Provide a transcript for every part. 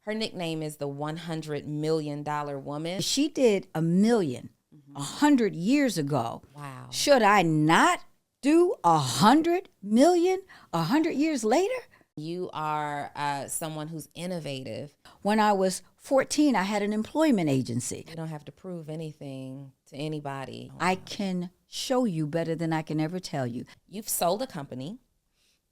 Her nickname is the $100 million woman. She did $1 million 100 years ago. Wow. Should I not do 100 million 100 years later? You are someone who's innovative. When I was 14, I had an employment agency. You don't have to prove anything to anybody. I can show you better than I can ever tell you. You've sold a company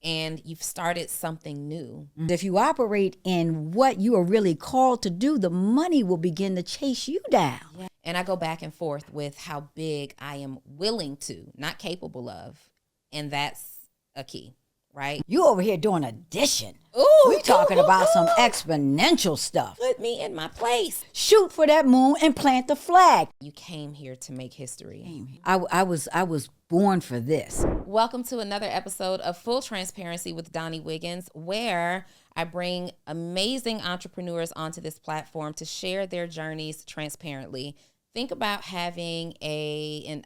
and you've started something new. If you operate in what you are really called to do, the money will begin to chase you down. Yeah. And I go back and forth with how big I am willing to, not capable of. And that's a key, right? You over here doing addition. Ooh, We talking about some exponential stuff. Put me in my place. Shoot for that moon and plant the flag. You came here to make history. I was born for this. Welcome to another episode of Full Transparency with Donni Wiggins, where I bring amazing entrepreneurs onto this platform to share their journeys transparently. Think about having a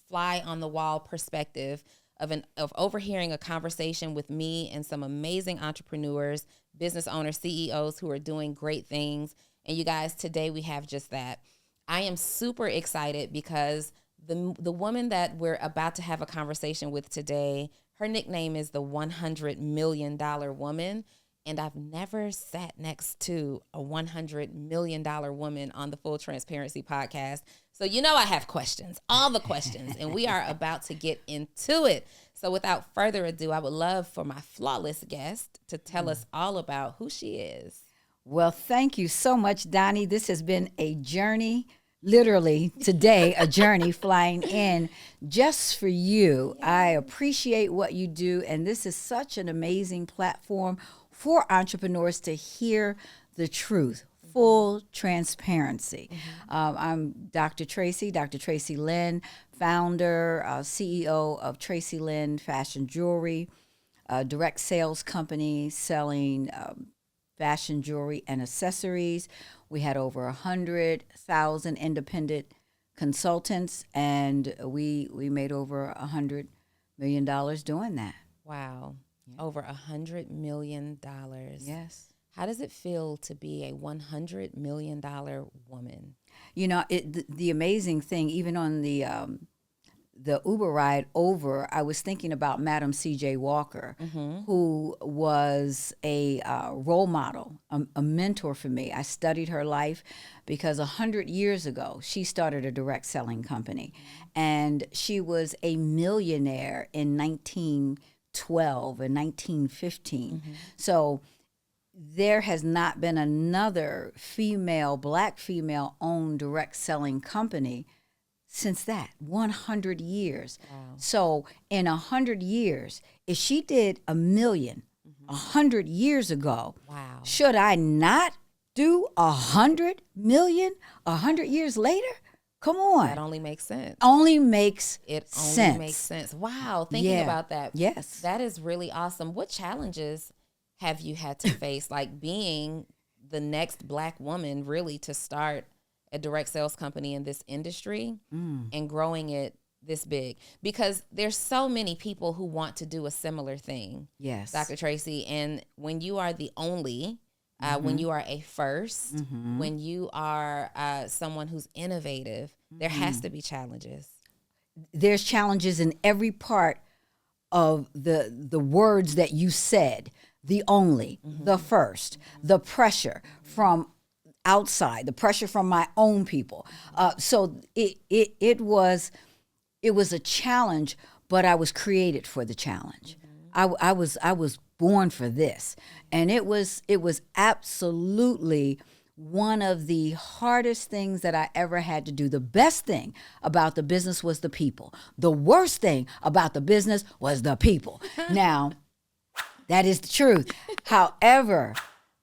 fly on the wall perspective of overhearing a conversation with me and some amazing entrepreneurs, business owners, CEOs who are doing great things. And you guys, today we have just that. I am super excited because the woman that we're about to have a conversation with today, her nickname is the $100 million woman. And I've never sat next to a $100 million woman on the Full Transparency podcast. So you know I have questions, all the questions, and we are about to get into it. So without further ado, I would love for my flawless guest to tell us all about who she is. Well, thank you so much, Donni. This has been a journey, literally today, a journey flying in just for you. I appreciate what you do, and this is such an amazing platform for entrepreneurs to hear the truth, full transparency. I'm Dr. Traci Lynn, founder, CEO of Traci Lynn Fashion Jewelry, a direct sales company selling fashion jewelry and accessories. We had over 100,000 independent consultants, and we made over $100 million doing that. Wow. Over $100 million. Yes. How does it feel to be a $100 million woman? You know, the amazing thing, even on the Uber ride over, I was thinking about Madam C.J. Walker, who was a role model, a mentor for me. I studied her life because 100 years ago, she started a direct selling company. And she was a millionaire in 1912 and 1915. So there has not been another black female owned direct selling company since that 100 years. Wow. So in 100 years, if she did $1 million 100 years ago, Wow. should I not do 100 million 100 years later? Come on. That only makes sense. Only makes It only sense. makes sense. Wow. Thinking Yeah. about that. Yes. That is really awesome. What challenges have you had to face, like being the next Black woman really to start a direct sales company in this industry and growing it this big? Because there's so many people who want to do a similar thing. Yes. Dr. Traci, and when you are the only, when you are a first, when you are someone who's innovative, there has to be challenges. There's challenges in every part of the words that you said. The only, the first, the pressure from outside, the pressure from my own people. So it was a challenge, but I was created for the challenge. I was born for this, and it was absolutely one of the hardest things that I ever had to do. The best thing about the business was the people. The worst thing about the business was the people. Now, that is the truth. However,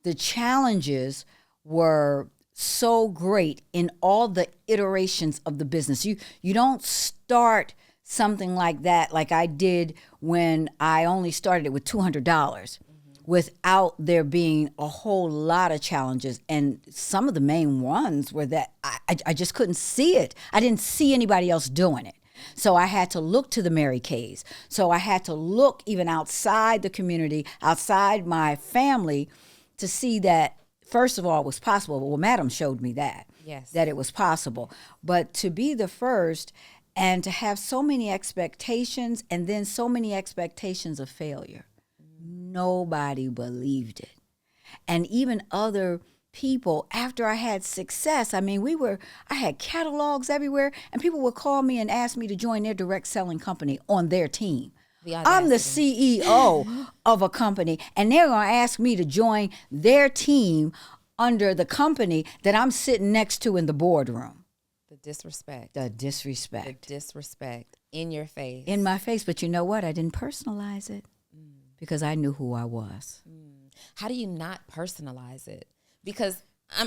the challenges were so great in all the iterations of the business. You don't start something like that like I did when I only started it with $200 without there being a whole lot of challenges. And some of the main ones were that I just couldn't see it. I didn't see anybody else doing it. So I had to look to the Mary Kays. So I had to look even outside the community, outside my family, to see that, first of all, it was possible. Well, Madam showed me that, Yes. that it was possible. But to be the first and to have so many expectations and then so many expectations of failure, nobody believed it. And even other people, after I had success, I mean, I had catalogs everywhere, and people would call me and ask me to join their direct selling company on their team. I'm the CEO of a company, and they're going to ask me to join their team under the company that I'm sitting next to in the boardroom. The disrespect. The disrespect. The disrespect in your face. In my face. But you know what? I didn't personalize it because I knew who I was. How do you not personalize it? Because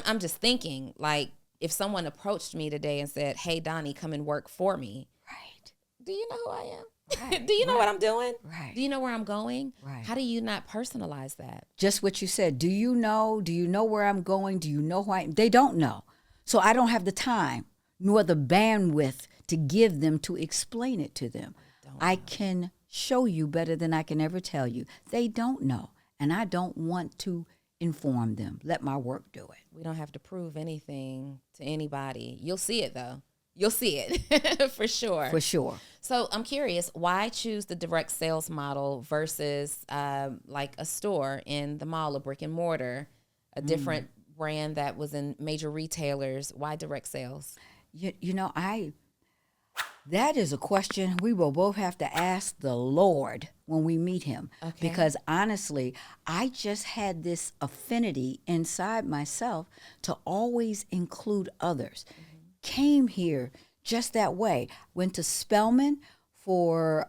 I'm just thinking, like, if someone approached me today and said, hey, Donni, come and work for me. Right. Do you know who I am? Right. Do you know what I'm doing? Right. Do you know where I'm going? Right. How do you not personalize that? Just what you said. Do you know? Do you know where I'm going? Do you know who I am? They don't know. So I don't have the time nor the bandwidth to give them to explain it to them. I can show you better than I can ever tell you. They don't know, and I don't want to inform them. Let my work do it. We don't have to prove anything to anybody. You'll see it, though. You'll see it for sure. For sure. So I'm curious, why choose the direct sales model versus like a store in the mall, a brick and mortar, a different brand that was in major retailers? Why direct sales? You know, that is a question we will both have to ask the Lord when we meet him. Okay. Because honestly, I just had this affinity inside myself to always include others. Came here just that way. Went to Spelman for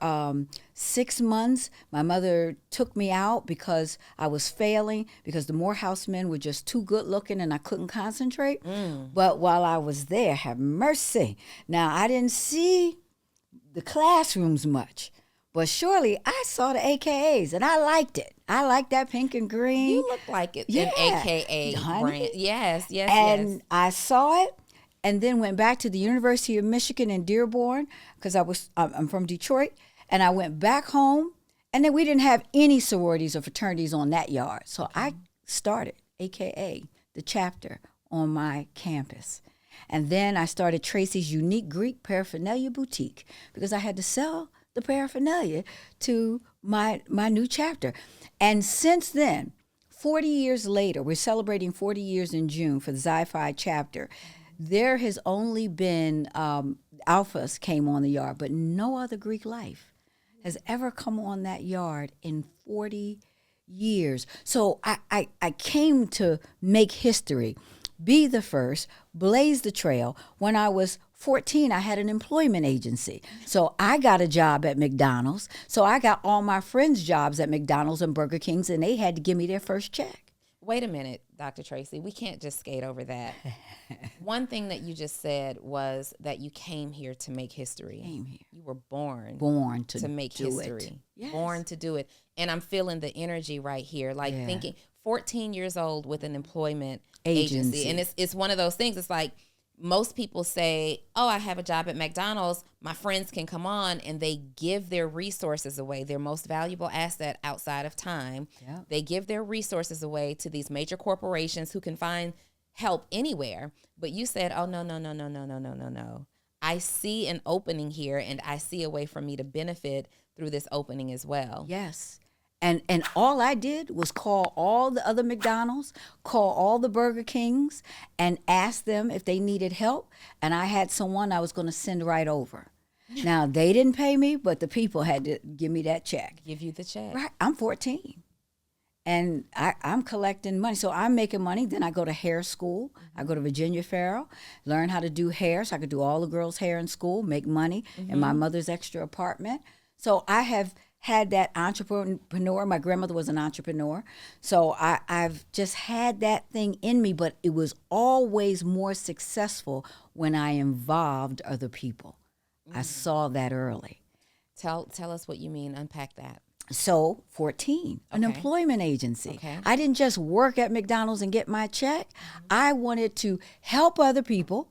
6 months. My mother took me out because I was failing, because the Morehouse men were just too good looking and I couldn't concentrate. But while I was there, have mercy. Now, I didn't see the classrooms much, but surely I saw the AKAs and I liked it. I liked that pink and green. You look like it, an AKA brand. Yes. And I saw it. And then went back to the University of Michigan in Dearborn because I'm from Detroit, and I went back home, and then we didn't have any sororities or fraternities on that yard. So I started AKA the chapter on my campus. And then I started Traci's Unique Greek Paraphernalia Boutique because I had to sell the paraphernalia to my new chapter. And since then, 40 years later, we're celebrating 40 years in June for the Xi-Phi chapter. There has only been Alphas came on the yard, but no other Greek life has ever come on that yard in 40 years. So I came to make history, be the first, blaze the trail. When I was 14, I had an employment agency. So I got a job at McDonald's. So I got all my friends' jobs at McDonald's and Burger King's, and they had to give me their first check. Wait a minute, Dr. Traci. We can't just skate over that. One thing that you just said was that you came here to make history. Came here. You were born to make do history. It. Yes. Born to do it. And I'm feeling the energy right here, like thinking 14 years old with an employment agency. And it's one of those things. It's like most people say, oh, I have a job at McDonald's. My friends can come on, and they give their resources away, their most valuable asset outside of time. Yep. They give their resources away to these major corporations who can find help anywhere. But you said, oh, no. I see an opening here, and I see a way for me to benefit through this opening as well. Yes. And all I did was call all the other McDonald's, call all the Burger Kings, and ask them if they needed help. And I had someone I was going to send right over. Now, they didn't pay me, but the people had to give me that check. Give you the check. Right. I'm 14. And I'm collecting money. So I'm making money. Then I go to hair school. I go to Virginia Farrell, learn how to do hair so I could do all the girls' hair in school, make money in my mother's extra apartment. So I have had that entrepreneur. My grandmother was an entrepreneur. So I've just had that thing in me, but it was always more successful when I involved other people. I saw that early. Tell us what you mean. Unpack that. So 14, an employment agency. Okay. I didn't just work at McDonald's and get my check. I wanted to help other people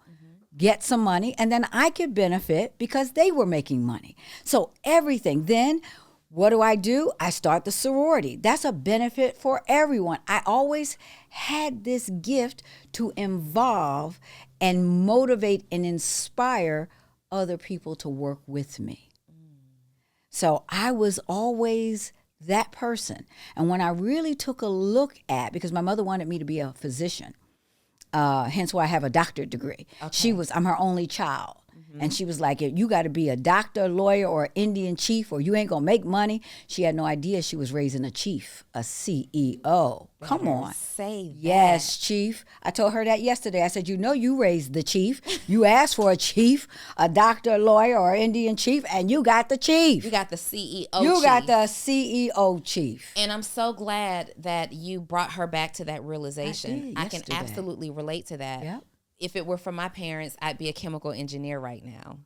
get some money, and then I could benefit because they were making money. So everything. Then what do? I start the sorority. That's a benefit for everyone. I always had this gift to involve and motivate and inspire other people to work with me. So I was always that person. And when I really took a look at, because my mother wanted me to be a physician, hence why I have a doctorate degree. Okay. I'm her only child. And she was like, you got to be a doctor, lawyer, or Indian chief, or you ain't going to make money. She had no idea she was raising a chief, a CEO. Come on. Say that. Yes, chief. I told her that yesterday. I said, you raised the chief. You asked for a chief, a doctor, lawyer, or Indian chief, and you got the chief. You got the CEO You chief. got the CEO chief. And I'm so glad that you brought her back to that realization. I can yesterday. absolutely relate to that. Yep. If it were for my parents, I'd be a chemical engineer right now.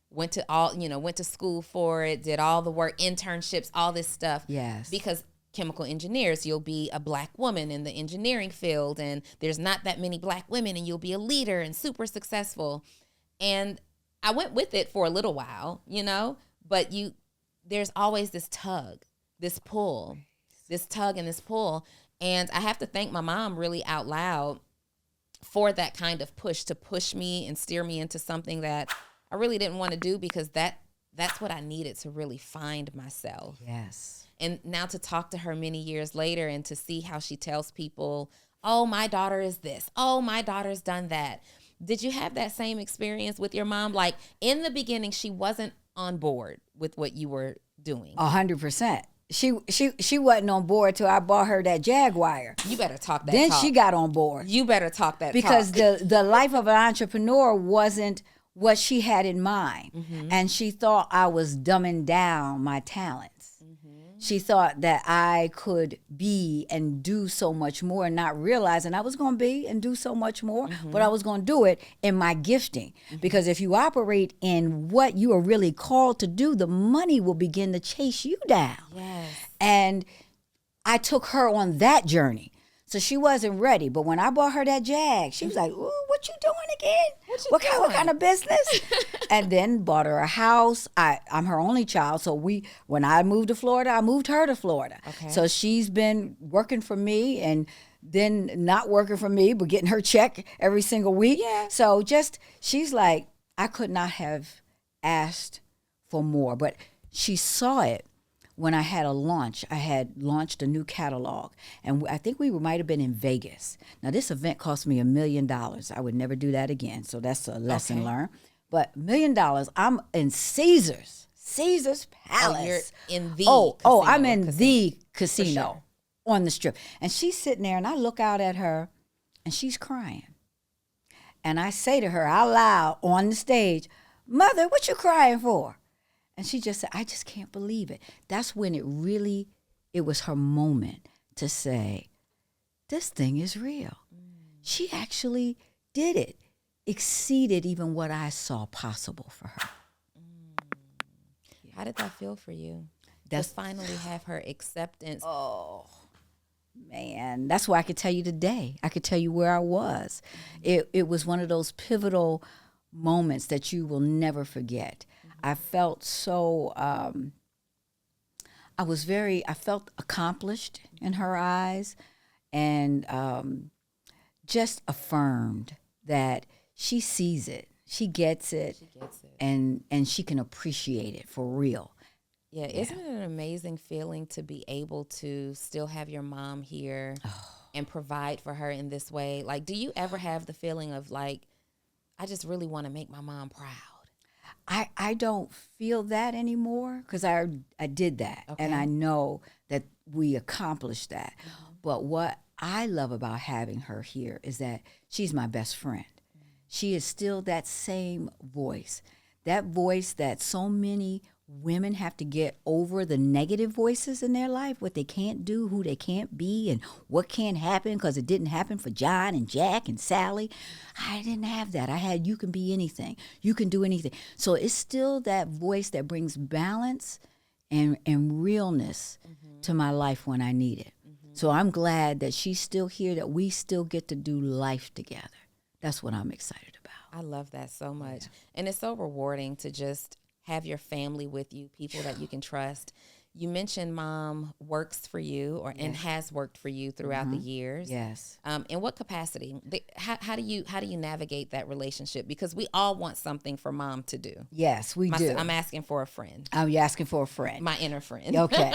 Went to school for it, did all the work, internships, all this stuff. Yes. Because chemical engineers, you'll be a black woman in the engineering field, and there's not that many black women, and you'll be a leader and super successful. And I went with it for a little while, but there's always this tug, this pull, this tug and this pull. And I have to thank my mom really out loud for that kind of push, to push me and steer me into something that I really didn't want to do, because that's what I needed to really find myself. Yes. And now to talk to her many years later and to see how she tells people, oh, my daughter is this. Oh, my daughter's done that. Did you have that same experience with your mom? Like, in the beginning, she wasn't on board with what you were doing. 100%. She wasn't on board till I bought her that Jaguar. You better talk that Then talk. she got on board. You better talk that because talk. the life of an entrepreneur wasn't what she had in mind. And she thought I was dumbing down my talents. She thought that I could be and do so much more, and not realizing I was going to be and do so much more, but I was going to do it in my gifting. Because if you operate in what you are really called to do, the money will begin to chase you down. Yes. And I took her on that journey. So she wasn't ready. But when I bought her that Jag, she was like, ooh, what you doing again? What kind of business? And then bought her a house. I'm her only child. So when I moved to Florida, I moved her to Florida. Okay. So she's been working for me, and then not working for me, but getting her check every single week. Yeah. So she's like, I could not have asked for more. But she saw it. When I had a launch, I had launched a new catalog, and I think we might have been in Vegas. Now, this event cost me $1 million. I would never do that again, so that's a lesson learned. But $1 million, I'm in Caesar's Palace. Oh, you're in the casino. I'm in the casino. casino on the Strip. And she's sitting there, and I look out at her, and she's crying. And I say to her out loud on the stage, Mother, what you crying for? And she just said, I just can't believe it. That's when it was her moment to say, this thing is real. She actually did it, exceeded even what I saw possible for her. How did that feel for you? To finally have her acceptance. Oh, man. That's why I could tell you today. I could tell you where I was. It was one of those pivotal moments that you will never forget. I felt so, I felt accomplished in her eyes, and just affirmed that she sees it, she gets it, and she can appreciate it for real. Yeah, isn't it an amazing feeling to be able to still have your mom here and provide for her in this way? Like, do you ever have the feeling of like, I just really want to make my mom proud? I don't feel that anymore, because I did that. Okay. And I know that we accomplished that. But what I love about having her here is that she's my best friend. She is still that same voice, that voice that so many women have to get over, the negative voices in their life, what they can't do, who they can't be, and what can't happen because it didn't happen for John and Jack and Sally. I didn't have that. I had, you can be anything. You can do anything. So it's still that voice that brings balance and realness to my life when I need it. So I'm glad that she's still here, that we still get to do life together. That's what I'm excited about. I love that so much. And it's so rewarding to just have your family with you, people that you can trust. You mentioned mom works for you and has worked for you throughout the years. Yes. In what capacity? How do you navigate that relationship? Because we all want something for mom to do. Yes, we do. I'm asking for a friend. You're asking for a friend. My inner friend. Okay.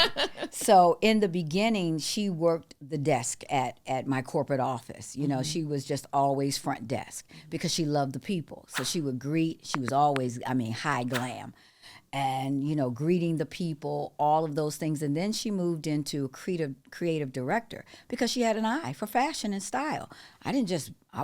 So in the beginning, she worked the desk at my corporate office. You know, she was just always front desk because she loved the people. So she would greet. She was always, high glam. And, greeting the people, all of those things. And then she moved into creative director because she had an eye for fashion and style. I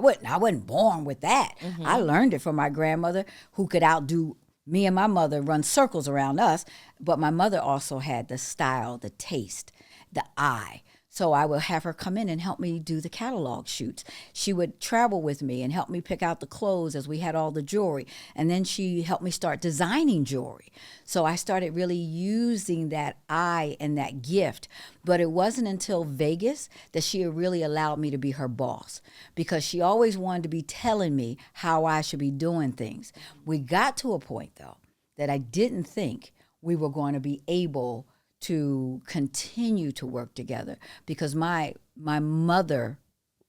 wasn't born with that. I learned it from my grandmother who could outdo me and my mother, run circles around us. But my mother also had the style, the taste, the eye. So I would have her come in and help me do the catalog shoots. She would travel with me and help me pick out the clothes as we had all the jewelry. And then she helped me start designing jewelry. So I started really using that eye and that gift. But it wasn't until Vegas that she really allowed me to be her boss, because she always wanted to be telling me how I should be doing things. We got to a point, though, that I didn't think we were going to be able to continue to work together, because my mother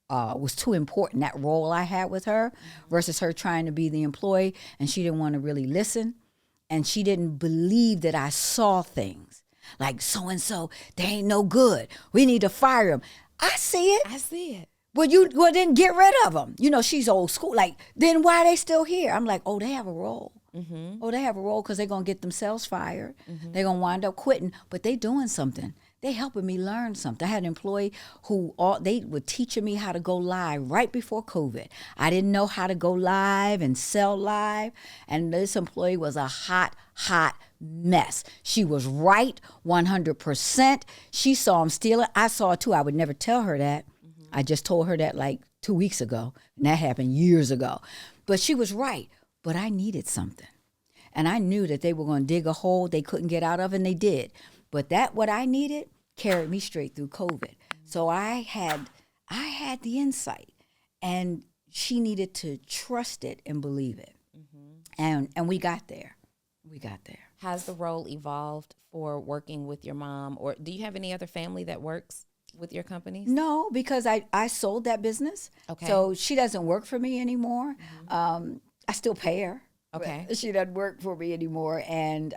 was too important, that role I had with her, versus her trying to be the employee, and she didn't want to really listen, and she didn't believe that I saw things like so-and-so, they ain't no good, we need to fire them. I see it. Well, then get rid of them. She's old school. Like, then why are they still here? I'm like, they have a role. They have a role because they're going to get themselves fired. They're going to wind up quitting, but they doing something. They helping me learn something. I had an employee who they were teaching me how to go live right before COVID. I didn't know how to go live and sell live, and this employee was a hot mess. She was right 100%. She saw him stealing. I saw it too. I would never tell her that. I just told her that like 2 weeks ago, and that happened years ago. But she was right. But I needed something. And I knew that they were going to dig a hole they couldn't get out of, and they did. But what I needed carried me straight through COVID. So I had the insight, and she needed to trust it and believe it. And we got there. Has the role evolved for working with your mom, or do you have any other family that works with your companies? No, because I sold that business. Okay. So she doesn't work for me anymore. I still pay her. Okay. She doesn't work for me anymore. And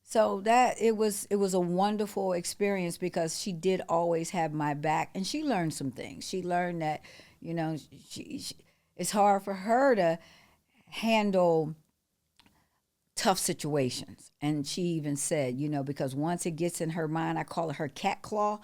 so that it was a wonderful experience, because she did always have my back, and she learned some things. She learned that, she it's hard for her to handle tough situations. And she even said, because once it gets in her mind, I call it her cat claw,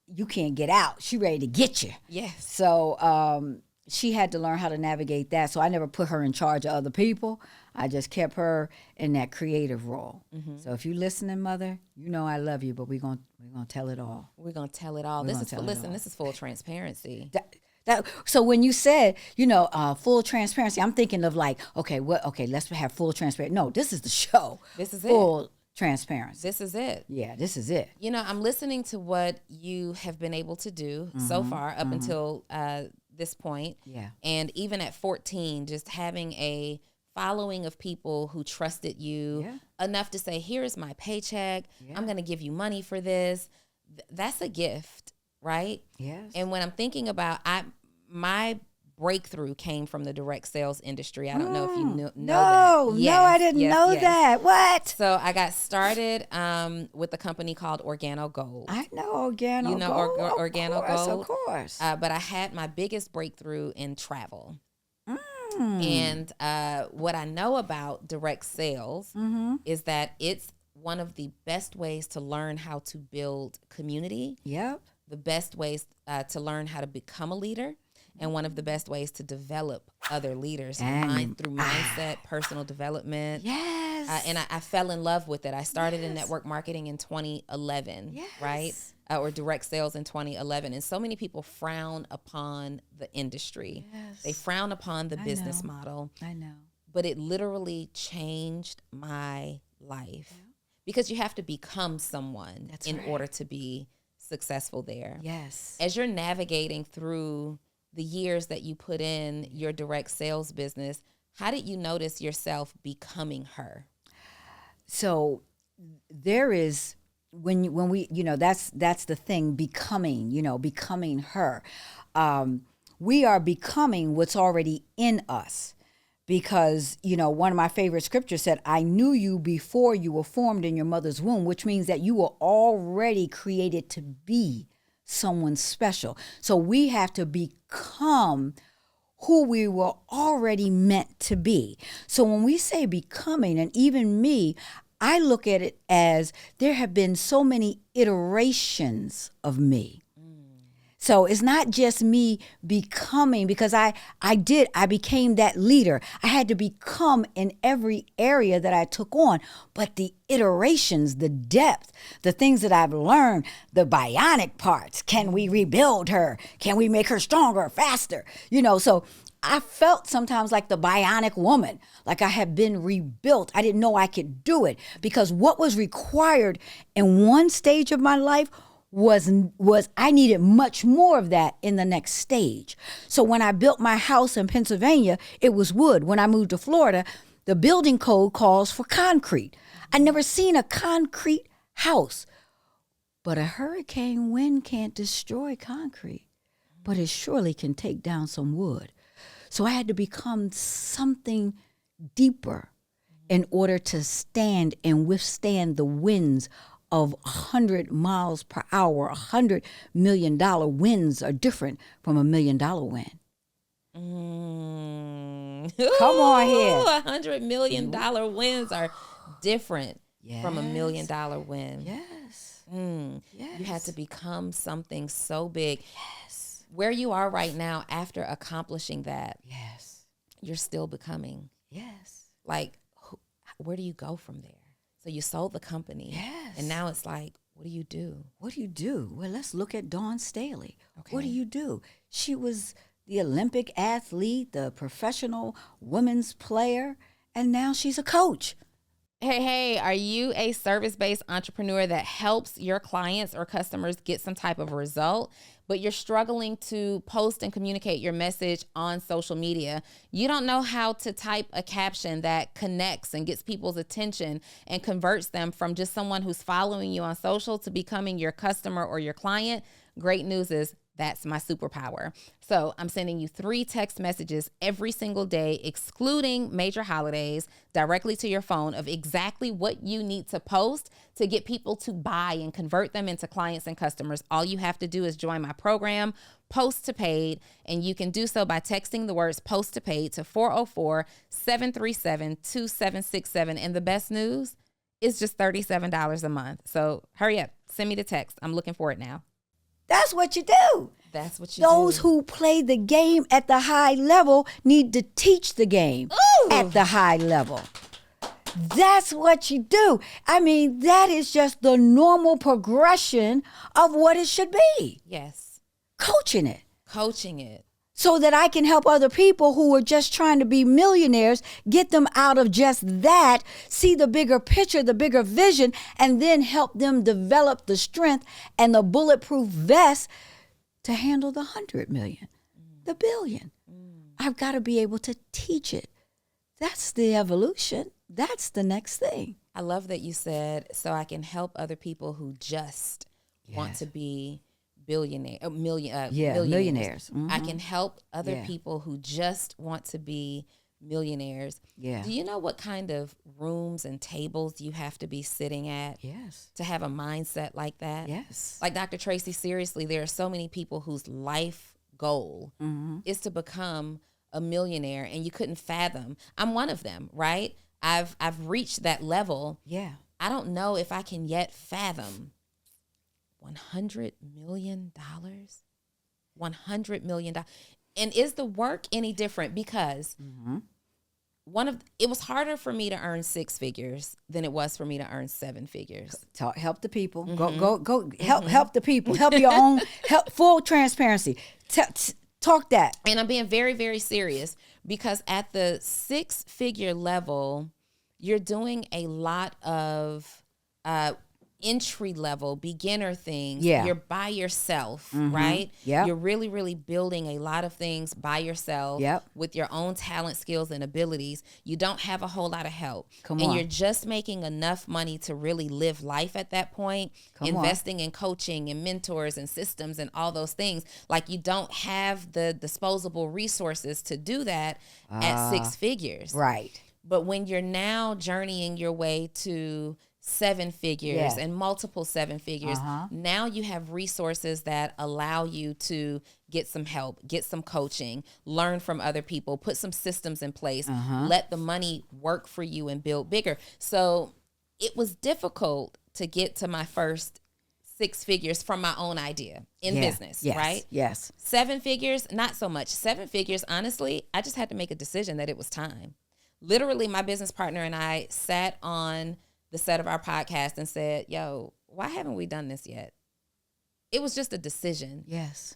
you can't get out. She ready to get you. Yes. So she had to learn how to navigate that. So I never put her in charge of other people. I just kept her in that creative role. So if you listening, Mother, I love you, but we're gonna tell it all. We're gonna tell it all. This is full transparency. So when you said, full transparency, I'm thinking of like, okay, let's have full transparency. No, this is the show. This is full transparency. This is it. Yeah, this is it. I'm listening to what you have been able to do so far up until this point. Yeah. And even at 14, just having a following of people who trusted you enough to say, here is my paycheck. I'm going to give you money for this. That's a gift, right? Yes. And when I'm thinking about, my breakthrough came from the direct sales industry. I don't know if you know that. No, I didn't know that. What? So I got started with a company called Organo Gold. I know Organo Gold. Organo Gold? Of course. But I had my biggest breakthrough in travel. And what I know about direct sales is that it's one of the best ways to learn how to build community. Yep. The best ways to learn how to become a leader, and one of the best ways to develop other leaders through mindset, personal development. Yes. And I fell in love with it. I started in network marketing in 2011, right? Or direct sales in 2011. And so many people frown upon the industry. Yes. They frown upon the business model. I know. But it literally changed my life. Yeah. Because you have to become someone in order to be successful there. Yes. As you're navigating through the years that you put in your direct sales business, how did you notice yourself becoming her? So there is when we, that's the thing, becoming, becoming her. We are becoming what's already in us. Because, one of my favorite scriptures said, I knew you before you were formed in your mother's womb, which means that you were already created to be someone special. So we have to become who we were already meant to be. So when we say becoming, and even me, I look at it as there have been so many iterations of me. So it's not just me becoming, because I became that leader. I had to become in every area that I took on. But the iterations, the depth, the things that I've learned, the bionic parts, can we rebuild her? Can we make her stronger, faster? So I felt sometimes like the bionic woman, like I had been rebuilt. I didn't know I could do it, because what was required in one stage of my life was I needed much more of that in the next stage. So when I built my house in Pennsylvania, it was wood. When I moved to Florida, the building code calls for concrete. I'd never seen a concrete house. But a hurricane wind can't destroy concrete, but it surely can take down some wood. So I had to become something deeper in order to stand and withstand the winds of 100 miles per hour. $100 million winds are different from $1 million wind. Come on here. $100 million winds are different from $1 million wind. Yes. Yes. You had to become something so big. Yes. Where you are right now after accomplishing that, yes, you're still becoming. Yes. Like, where do you go from there? So you sold the company. Yes. And now it's like, what do you do? What do you do? Well, let's look at Dawn Staley. Okay. What do you do? She was the Olympic athlete, the professional women's player, and now she's a coach. Hey, are you a service-based entrepreneur that helps your clients or customers get some type of result, but you're struggling to post and communicate your message on social media? You don't know how to type a caption that connects and gets people's attention and converts them from just someone who's following you on social to becoming your customer or your client? Great news is that's my superpower. So I'm sending you 3 text messages every single day, excluding major holidays, directly to your phone of exactly what you need to post to get people to buy and convert them into clients and customers. All you have to do is join my program, Post to Paid, and you can do so by texting the words Post to Paid to 404-737-2767. And the best news is just $37 a month. So hurry up, send me the text. I'm looking for it now. That's what you do. That's what you do. Those who play the game at the high level need to teach the game at the high level. That's what you do. I mean, that is just the normal progression of what it should be. Yes. Coaching it. So that I can help other people who are just trying to be millionaires, get them out of just that, see the bigger picture, the bigger vision, and then help them develop the strength and the bulletproof vest to handle the 100 million, the billion. I've got to be able to teach it. That's the evolution. That's the next thing. I love that you said, so I can help other people who just want to be millionaires. Mm-hmm. I can help other people who just want to be millionaires. Yeah. Do you know what kind of rooms and tables you have to be sitting at? Yes. To have a mindset like that? Yes. Like Dr. Traci, seriously, there are so many people whose life goal is to become a millionaire, and you couldn't fathom. I'm one of them, right? I've reached that level. Yeah. I don't know if I can yet fathom $100 million. $100 million. And is the work any different? Because it was harder for me to earn 6 figures than it was for me to earn 7 figures. Help the people. Go. Help the people. Help your own. Full transparency. Talk that. And I'm being very, very serious, because at the 6-figure level, you're doing a lot of entry level beginner things, Yeah. you're by yourself, right? Yep. You're really, really building a lot of things by yourself Yep. with your own talent, skills, and abilities. You don't have a whole lot of help. Come and on. you're just making enough money to really live life at that point, investing in coaching and mentors and systems and all those things. Like, you don't have the disposable resources to do that at 6 figures. Right. But when you're now journeying your way to 7 figures and multiple 7 figures, now you have resources that allow you to get some help, get some coaching, learn from other people, put some systems in place, let the money work for you and build bigger. So it was difficult to get to my first 6 figures from my own idea in business, right? Yes. 7 figures, not so much. 7 figures, honestly, I just had to make a decision that it was time. Literally, my business partner and I sat on the set of our podcast and said, yo, why haven't we done this yet? It was just a decision. Yes.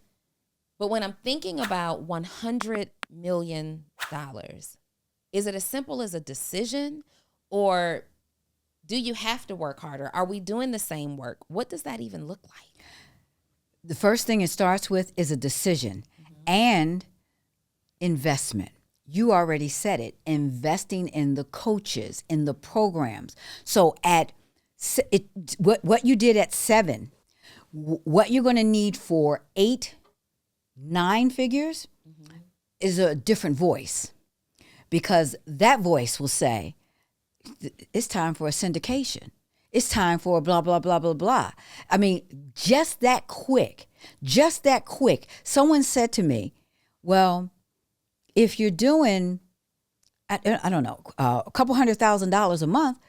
But when I'm thinking about $100 million, is it as simple as a decision, or do you have to work harder? Are we doing the same work? What does that even look like? The first thing it starts with is a decision and investment. You already said it, investing in the coaches, in the programs. So what you did at 7, what you're going to need for 8, 9 figures is a different voice, because that voice will say, it's time for a syndication. It's time for blah, blah, blah, blah, blah. I mean, just that quick. Someone said to me, well, if you're doing, I don't know, a couple $100,000 a month,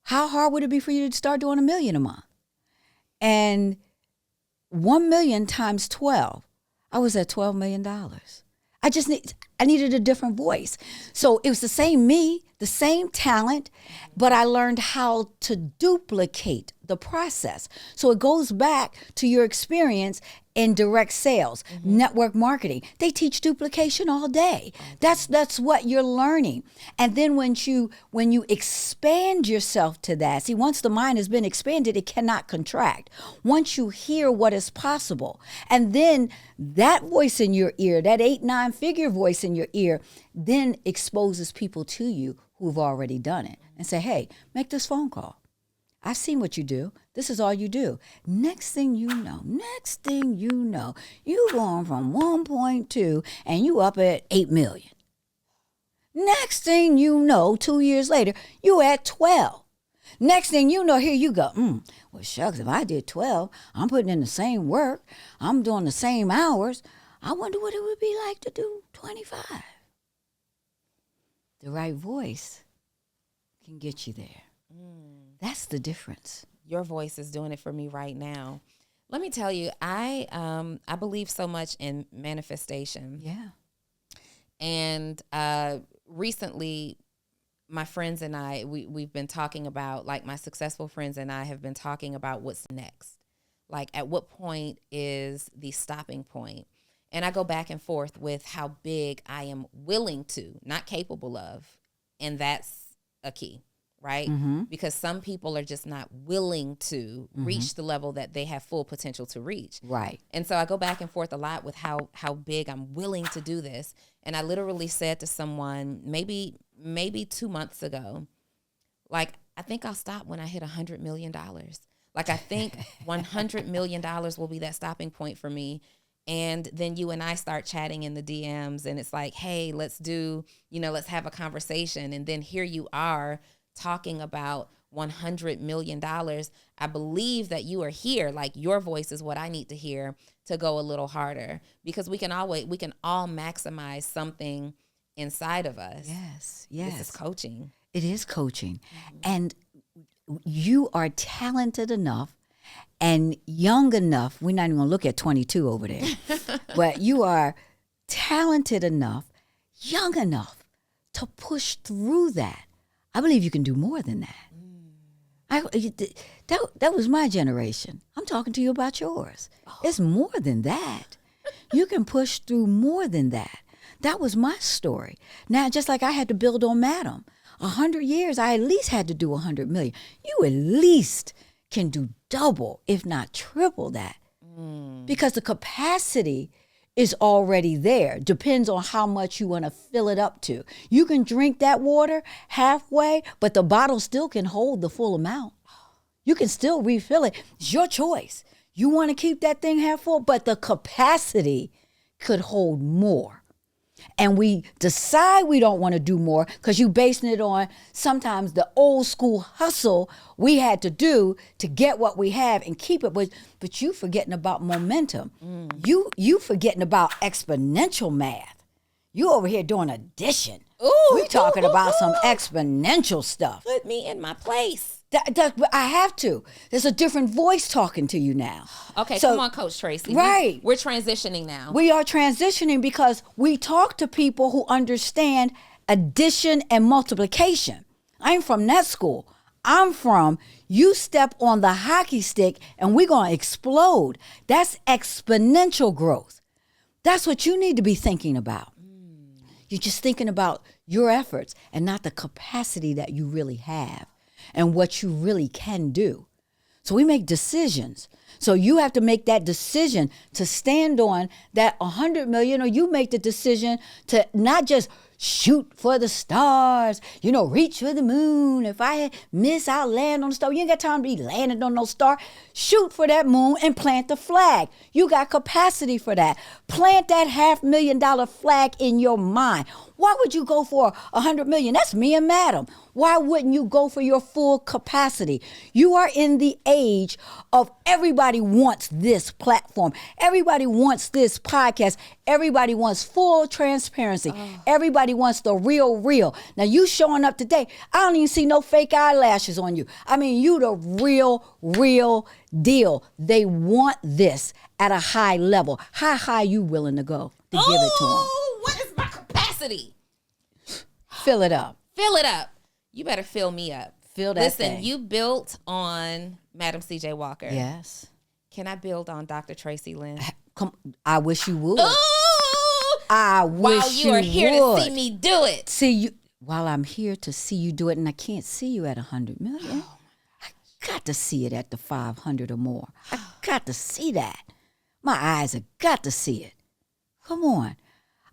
how hard would it be for you to start doing $1 million a month? And 1 million times 12, I was at $12 million. I needed a different voice. So it was the same me, the same talent, but I learned how to duplicate the process. So it goes back to your experience in direct sales, network marketing. They teach duplication all day. That's what you're learning. And then when you expand yourself to that, see, once the mind has been expanded, it cannot contract. Once you hear what is possible, and then that voice in your ear, that 8, 9 figure voice in your ear, then exposes people to you who've already done it and say, hey, make this phone call. I've seen what you do. This is all you do. Next thing you know, you going from 1.2 and you up at 8 million. Next thing you know, 2 years later, you at 12. Next thing you know, here you go. Well, shucks, if I did 12, I'm putting in the same work. I'm doing the same hours. I wonder what it would be like to do 25. The right voice can get you there. That's the difference. Your voice is doing it for me right now. Let me tell you, I believe so much in manifestation. Yeah. And recently, my friends and I, we've been talking about, like, my successful friends and I have been talking about what's next. Like, at what point is the stopping point? And I go back and forth with how big I am willing to, not capable of. And that's a key, right? Because some people are just not willing to reach the level that they have full potential to reach. Right. And so I go back and forth a lot with how big I'm willing to do this. And I literally said to someone maybe 2 months ago, like, I think I'll stop when I hit $100 million. Like, I think $100 million will be that stopping point for me. And then you and I start chatting in the DMs, and it's like, hey, let's have a conversation. And then here you are talking about $100 million. I believe that you are here. Like, your voice is what I need to hear to go a little harder, because we can all maximize something inside of us. Yes. This is coaching. It is coaching. And you are talented enough and young enough. We're not even going to look at 22 over there. But you are talented enough, young enough to push through that. I believe you can do more than that. That was my generation. I'm talking to you about yours. It's more than that. You can push through more than that. That was my story. Now, just like I had to build on Madam. 100 years, I at least had to do 100 million. You at least can do double, if not triple that. Because the capacity is already there. Depends on how much you want to fill it up to. You can drink that water halfway, but the bottle still can hold the full amount. You can still refill it. It's your choice. You want to keep that thing half full, but the capacity could hold more. And we decide we don't want to do more because you basing it on sometimes the old school hustle we had to do to get what we have and keep it. But you forgetting about momentum. You forgetting about exponential math. You over here doing addition. We talking about some exponential stuff. Put me in my place. I have to. There's a different voice talking to you now. Okay, so, come on, Coach Traci. Right. We're transitioning now. We are transitioning because we talk to people who understand addition and multiplication. I'm from that school. I'm from, you step on the hockey stick and we're going to explode. That's exponential growth. That's what you need to be thinking about. You're just thinking about your efforts and not the capacity that you really have and what you really can do. So we make decisions. So you have to make that decision to stand on that 100 million, or you make the decision to not just shoot for the stars, reach for the moon. If I miss, I'll land on the star. You ain't got time to be landing on no star. Shoot for that moon and plant the flag. You got capacity for that. Plant that $500,000 flag in your mind. Why would you go for 100 million? That's me and Madam. Why wouldn't you go for your full capacity? You are in the age of everybody wants this platform. Everybody wants this podcast. Everybody wants full transparency. Everybody wants the real. Now you showing up today, I don't even see no fake eyelashes on you. I mean, you the real deal. They want this at a high level. How high you willing to go to give it to them? What is my capacity? Fill it up. Fill it up. You better fill me up. Fill that Listen, thing. you built on Madam C.J. Walker. Yes. Can I build on Dr. Traci Lynn? Come, I wish you would. Ooh! I wish While you are here would. to see me do it. See you while I'm here to see you do it, and I can't see you at 100 million. I got to see it at the 500 or more. I got to see that. My eyes have got to see it. Come on.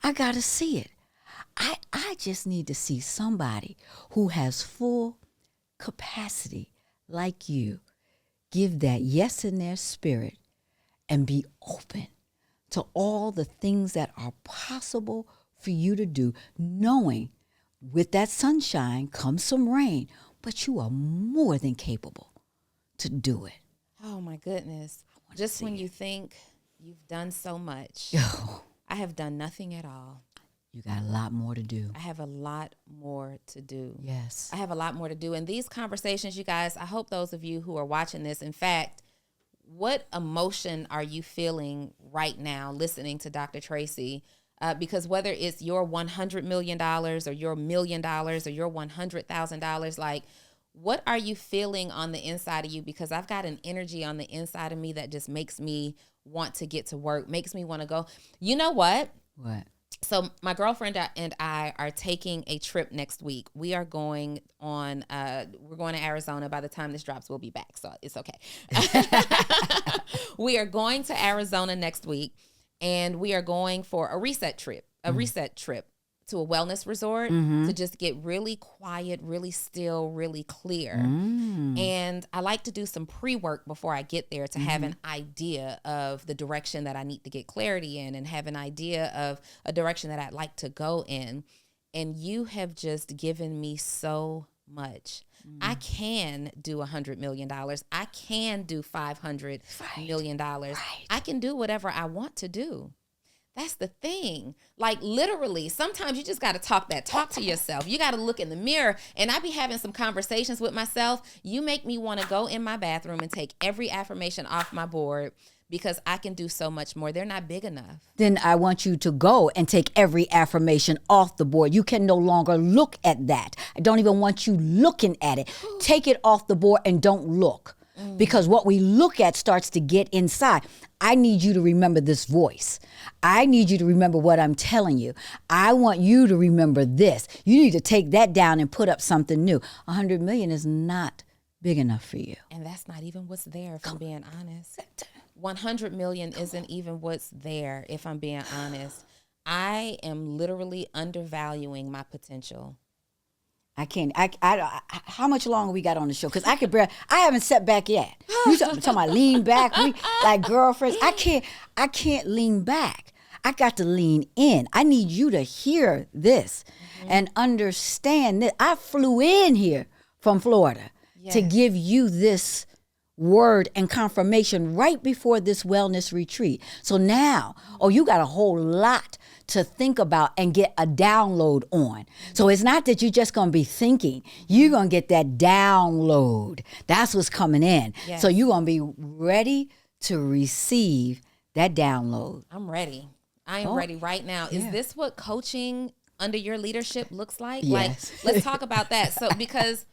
I got to see it. I just need to see somebody who has full capacity like you give that yes in their spirit and be open to all the things that are possible for you to do, knowing with that sunshine comes some rain, but you are more than capable to do it. Oh, my goodness. Just when you think you've done so much, I have done nothing at all. You got a lot more to do. I have a lot more to do. Yes. I have a lot more to do. And these conversations, you guys, I hope those of you who are watching this, in fact, what emotion are you feeling right now listening to Dr. Traci? Because whether it's your $100 million or your $1 million or your $100,000, like, what are you feeling on the inside of you? Because I've got an energy on the inside of me that just makes me want to get to work, makes me want to go. You know what? What? So my girlfriend and I are taking a trip next week. We are going on, we're going to Arizona. By the time this drops, we'll be back. So it's okay. We are going to Arizona next week, and we are going for a reset trip to a wellness resort to just get really quiet, really still, really clear. And I like to do some pre-work before I get there to have an idea of the direction that I need to get clarity in and have an idea of a direction that I'd like to go in. And you have just given me so much. I can do $100 million. I can do $500 million. I can do whatever I want to do. That's the thing. Like, literally, sometimes you just got to talk to yourself. You got to look in the mirror. And I be having some conversations with myself. You make me want to go in my bathroom and take every affirmation off my board because I can do so much more. They're not big enough. Then I want you to go and take every affirmation off the board. You can no longer look at that. I don't even want you looking at it. Take it off the board and don't look. Because what we look at starts to get inside. I need you to remember this voice. I need you to remember what I'm telling you. I want you to remember this. You need to take that down and put up something new. 100 million is not big enough for you. And that's not even what's there, if I'm being honest. 100 million isn't even what's there, if I'm being honest. I am literally undervaluing my potential. I can't. How much longer we got on the show? Because I haven't sat back yet. You talking about lean back? We like girlfriends. I can't lean back. I got to lean in. I need you to hear this and understand that I flew in here from Florida to give you this word and confirmation right before this wellness retreat. So now, you got a whole lot to think about and get a download on. So it's not that you're just going to be thinking. You're going to get that download. That's what's coming in. Yes. So you're going to be ready to receive that download. I'm ready. I am ready right now. Is this what coaching under your leadership looks like? Yes. Like, let's talk about that. So, because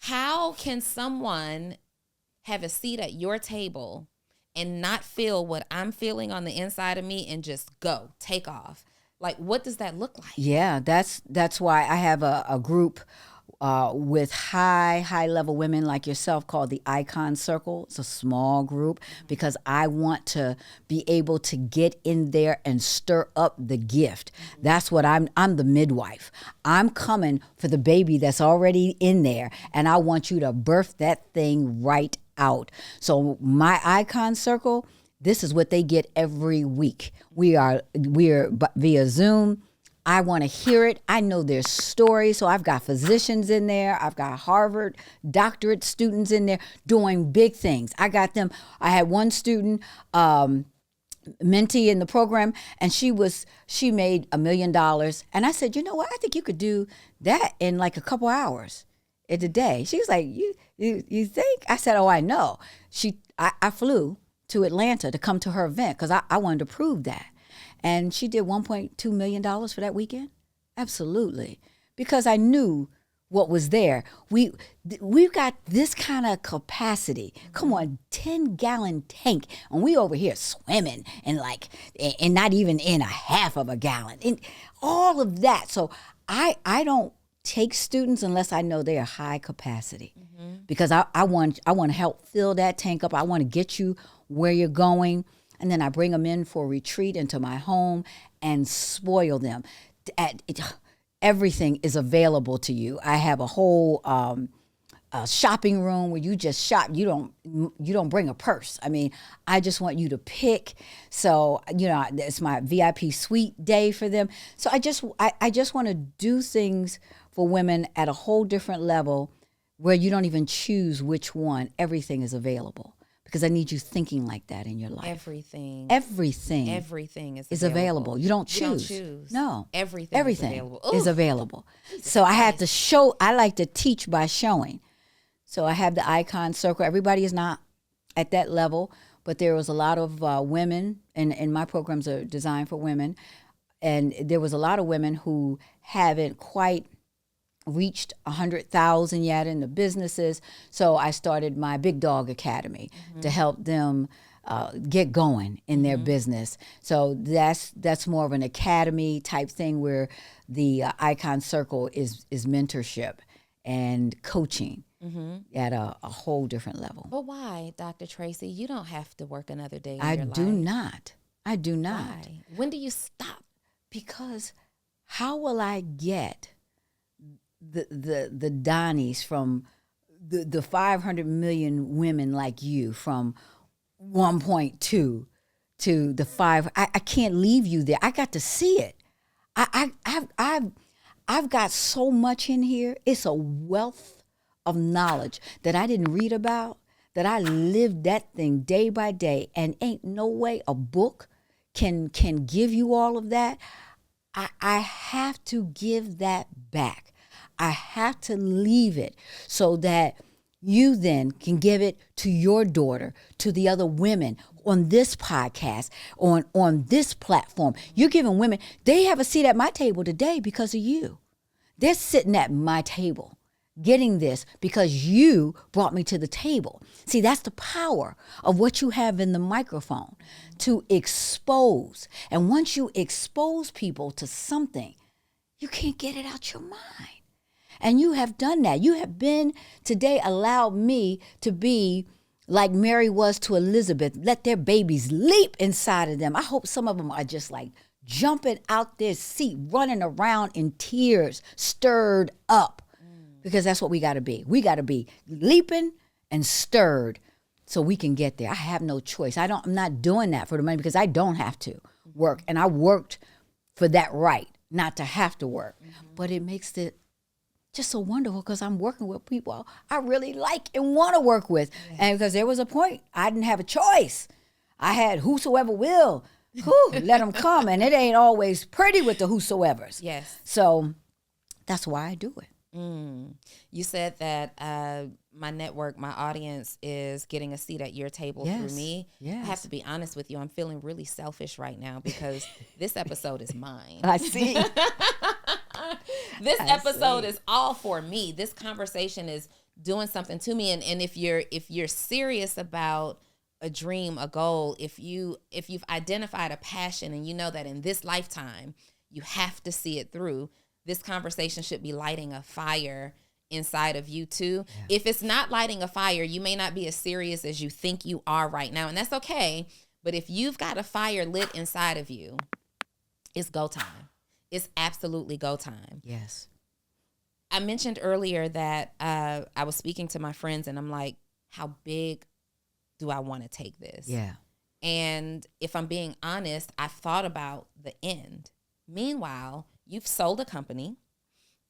how can someone have a seat at your table and not feel what I'm feeling on the inside of me and just take off? Like, what does that look like? Yeah, that's why I have a group with high level women like yourself called the Icon Circle. It's a small group because I want to be able to get in there and stir up the gift. That's what I'm the midwife. I'm coming for the baby that's already in there, and I want you to birth that thing right out. So my Icon Circle, this is what they get every week. We're via Zoom. I want to hear it. I know their stories. So I've got physicians in there. I've got Harvard doctorate students in there doing big things. I had one student, mentee in the program, and she made $1 million. And I said, you know what? I think you could do that in like a couple hours in a day. She was like, you think? I said, oh, I know. I flew to Atlanta to come to her event because I wanted to prove that. And she did $1.2 million for that weekend. Absolutely. Because I knew what was there. We've got this kind of capacity. Come on, 10-gallon tank. And we over here swimming and not even in a half of a gallon. And all of that. So I don't take students unless I know they are high capacity. Because I want to help fill that tank up. I want to get you where you're going. And then I bring them in for a retreat into my home and spoil them. Everything is available to you. I have a whole shopping room where you just shop. You don't bring a purse. I mean, I just want you to pick. So, it's my VIP suite day for them. So I just want to do things for women at a whole different level where you don't even choose which one. Everything is available. Because I need you thinking like that in your life. Everything is available. You don't choose. No. Everything is available. Is available. So I had to show. I like to teach by showing. So I have the Icon Circle. Everybody is not at that level, but there was a lot of women, and my programs are designed for women, and there was a lot of women who haven't quite reached 100,000 yet in the businesses. So I started my Big Dog Academy to help them get going in their business. So that's more of an academy type thing where the Icon Circle is mentorship and coaching at a whole different level. But why, Dr. Traci? You don't have to work another day in your life. I do not. Why? When do you stop? Because how will I get the Donnies from the 500 million women like you from 1.2 to the 5? I can't leave you there. I got to see it. I've got so much in here. It's a wealth of knowledge that I didn't read about, that I lived that thing day by day, and ain't no way a book can give you all of that. I have to give that back. I have to leave it so that you then can give it to your daughter, to the other women on this podcast, on this platform. You're giving women, they have a seat at my table today because of you. They're sitting at my table getting this because you brought me to the table. See, that's the power of what you have in the microphone, to expose. And once you expose people to something, you can't get it out your mind. And you have done that. You have been today allowed me to be like Mary was to Elizabeth. Let their babies leap inside of them. I hope some of them are just like jumping out their seat, running around in tears, stirred up. Because that's what we got to be. We got to be leaping and stirred so we can get there. I have no choice. I'm not doing that for the money because I don't have to work. And I worked for that right, not to have to work. But it makes it just so wonderful because I'm working with people I really like and want to work with. Yes. And because there was a point I didn't have a choice. I had whosoever will, let them come. And it ain't always pretty with the whosoevers. Yes. So that's why I do it. You said that my network, my audience is getting a seat at your table through me. Yes. I have to be honest with you. I'm feeling really selfish right now because this episode is mine. I see. This episode is all for me. This conversation is doing something to me. And if you're serious about a dream, a goal, if you've identified a passion and you know that in this lifetime you have to see it through, this conversation should be lighting a fire inside of you too. Yeah. If it's not lighting a fire, you may not be as serious as you think you are right now. And that's okay. But if you've got a fire lit inside of you, it's go time. It's absolutely go time. Yes. I mentioned earlier that I was speaking to my friends and I'm like, how big do I want to take this? Yeah. And if I'm being honest, I've thought about the end. Meanwhile, you've sold a company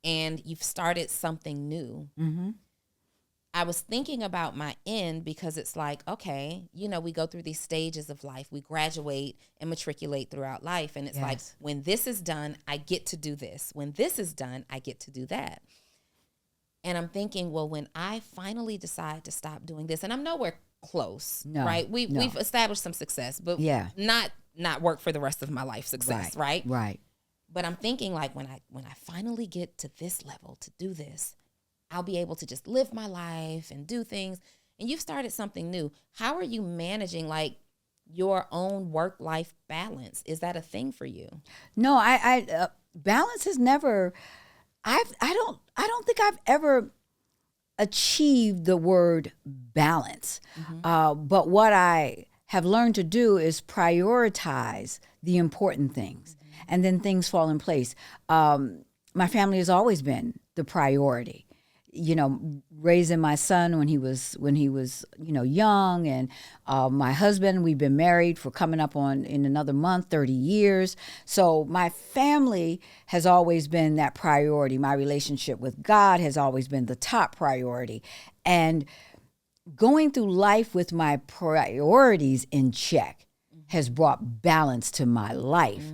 and you've started something new. Mm-hmm. I was thinking about my end because it's like, okay, we go through these stages of life. We graduate and matriculate throughout life. And it's like, when this is done, I get to do this. When this is done, I get to do that. And I'm thinking, well, when I finally decide to stop doing this, and I'm nowhere close, right? We've established some success, but not work for the rest of my life success, right? Right. But I'm thinking like when I finally get to this level to do this, I'll be able to just live my life and do things. And you've started something new. How are you managing like your own work-life balance? Is that a thing for you? No, I balance is never. I don't think I've ever achieved the word balance. Mm-hmm. But what I have learned to do is prioritize the important things. And then things fall in place. My family has always been the priority. Raising my son when he was young, and my husband, we've been married for coming up on in another month 30 years. So my family has always been that priority. My relationship with God has always been the top priority. And going through life with my priorities in check has brought balance to my life.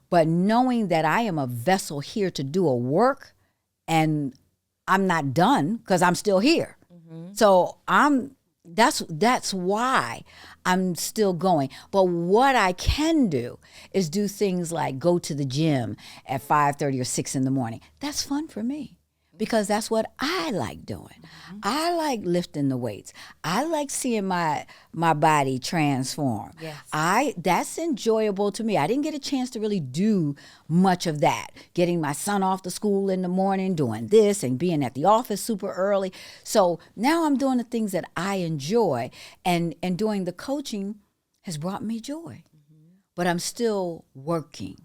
But knowing that I am a vessel here to do a work and I'm not done because I'm still here. Mm-hmm. So that's why I'm still going. But what I can do is do things like go to the gym at 5:30 or 6 in the morning. That's fun for me because that's what I like doing. Mm-hmm. I like lifting the weights. I like seeing my body transform. Yes. That's enjoyable to me. I didn't get a chance to really do much of that. Getting my son off to school in the morning, doing this and being at the office super early. So now I'm doing the things that I enjoy, and doing the coaching has brought me joy. Mm-hmm. But I'm still working.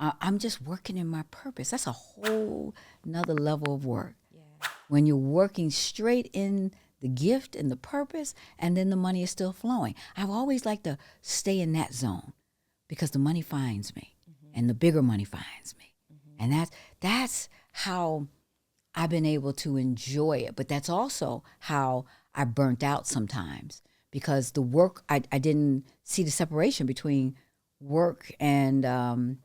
I'm just working in my purpose. That's a whole another level of work. Yeah. When you're working straight in the gift and the purpose, and then the money is still flowing. I've always liked to stay in that zone because the money finds me, and the bigger money finds me. Mm-hmm. And that's how I've been able to enjoy it. But that's also how I burnt out sometimes because the work, I didn't see the separation between work and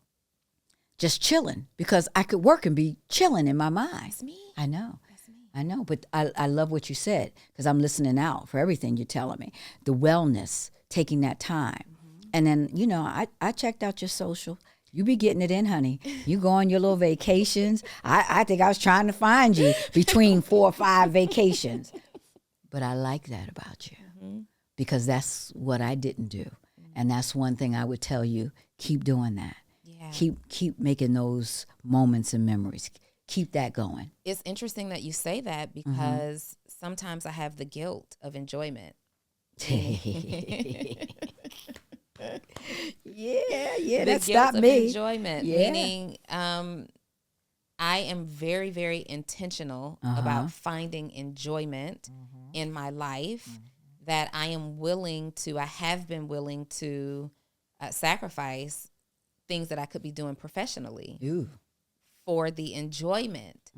just chilling, because I could work and be chilling in my mind. That's me. I know. That's me. I know. But I love what you said because I'm listening out for everything you're telling me. The wellness, taking that time. Mm-hmm. And then, I checked out your social. You be getting it in, honey. You go on your little vacations. I think I was trying to find you between 4 or 5 vacations. But I like that about you because that's what I didn't do. And that's one thing I would tell you, keep doing that. Yeah. Keep making those moments and memories. keep that going. It's interesting that you say that because sometimes I have the guilt of enjoyment. Yeah, that guilt stopped of me. enjoyment, Yeah. meaning I am very, very intentional about finding enjoyment in my life that I have been willing to sacrifice things that I could be doing professionally Ooh. for the enjoyment.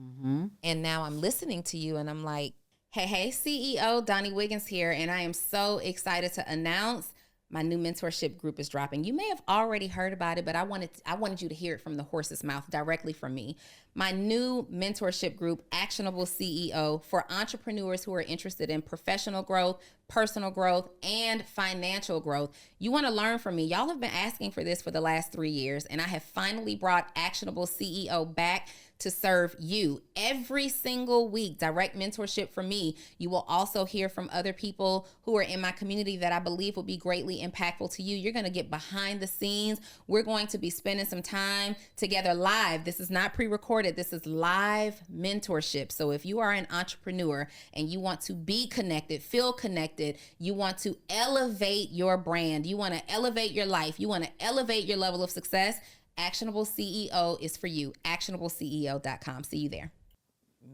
And now I'm listening to you and I'm like, hey, CEO Donni Wiggins here, and I am so excited to announce my new mentorship group is dropping. You may have already heard about it, but I wanted you to hear it from the horse's mouth directly from me. My new mentorship group, Actionable CEO, for entrepreneurs who are interested in professional growth, personal growth, and financial growth. You want to learn from me. Y'all have been asking for this for the last 3 years, and I have finally brought Actionable CEO back to serve you every single week. Direct mentorship from me. You will also hear from other people who are in my community that I believe will be greatly impactful to you. You're going to get behind the scenes. We're going to be spending some time together live. This is not pre-recorded. This is live mentorship. So if you are an entrepreneur and you want to be connected, feel connected, you want to elevate your brand, you want to elevate your life, you want to elevate your level of success, Actionable CEO is for you. ActionableCEO.com. See you there.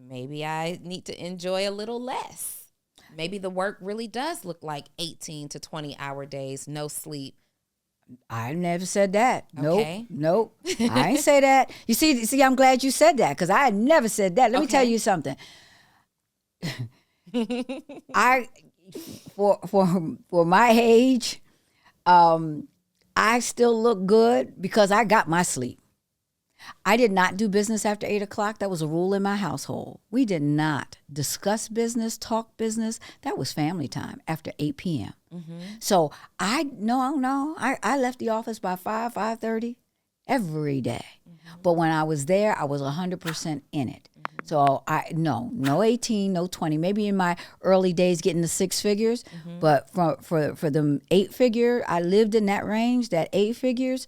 Maybe I need to enjoy a little less. Maybe the work really does look like 18 to 20 hour days, no sleep. I never said that. Okay. Nope. I ain't say that. You see, I'm glad you said that because I had never said that. Let me tell you something. For my age, I still look good because I got my sleep. I did not do business after 8 o'clock. That was a rule in my household. We did not discuss business, talk business. That was family time after 8 p.m. So I left the office by 5:30 every day. But when I was there, I was 100% in it. So no 18, no 20. Maybe in my early days getting the 6 figures, but for them 8 figure, I lived in that range, that 8 figures,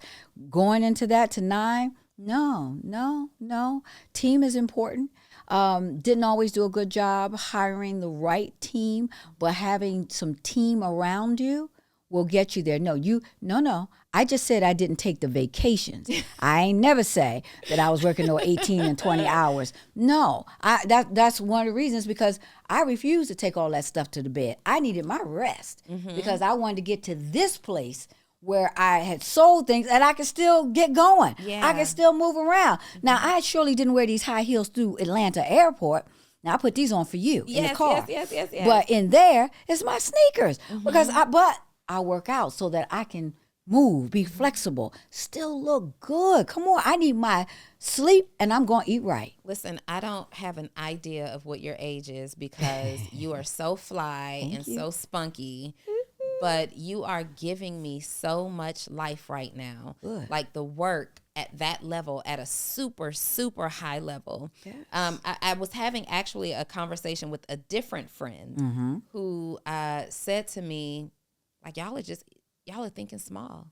going into that to 9. No. Team is important. Didn't always do a good job hiring the right team, but having some team around you will get you there. No. I just said I didn't take the vacations. I ain't never say that I was working no 18 and 20 hours. No, that's one of the reasons, because I refused to take all that stuff to the bed. I needed my rest because I wanted to get to this place where I had sold things and I could still get going. Yeah. I could still move around. Now, I surely didn't wear these high heels through Atlanta airport. Now, I put these on for you in the car. Yes. But in there, it's my sneakers because I work out so that I can move, be flexible, still look good. Come on, I need my sleep and I'm going to eat right. Listen, I don't have an idea of what your age is because you are so fly and so spunky, but you are giving me so much life right now. Good. Like the work at that level, at a super, super high level. Yes. I was having actually a conversation with a different friend who said to me, like, y'all are thinking small.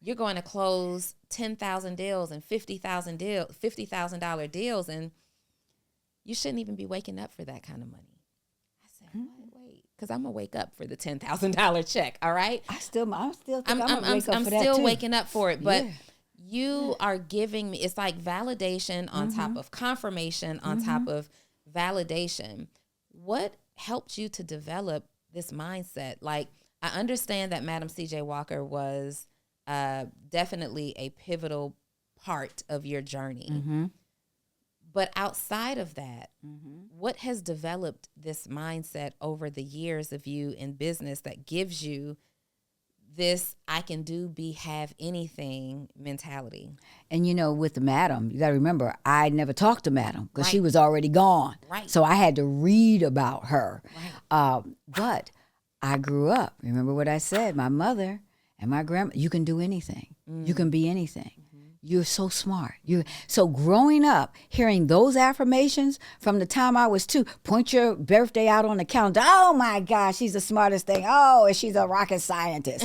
You're going to close 10,000 deals and $50,000 deals, and you shouldn't even be waking up for that kind of money. I said, wait, because I'm gonna wake up for the $10,000 check. All right, I'm still I'm still waking up for it, but you are giving me. It's like validation on top of confirmation on top of validation. What helped you to develop this mindset? Like, I understand that Madam C.J. Walker was definitely a pivotal part of your journey. But outside of that, what has developed this mindset over the years of you in business that gives you this I can do, be, have anything mentality? And with the madam, you got to remember, I never talked to madam because she was already gone. Right. So I had to read about her. Right. But I grew up. Remember what I said? My mother and my grandma, you can do anything. You can be anything. You're so smart. So growing up, hearing those affirmations from the time I was 2, point your birthday out on the calendar. Oh my gosh, she's the smartest thing. Oh, and she's a rocket scientist.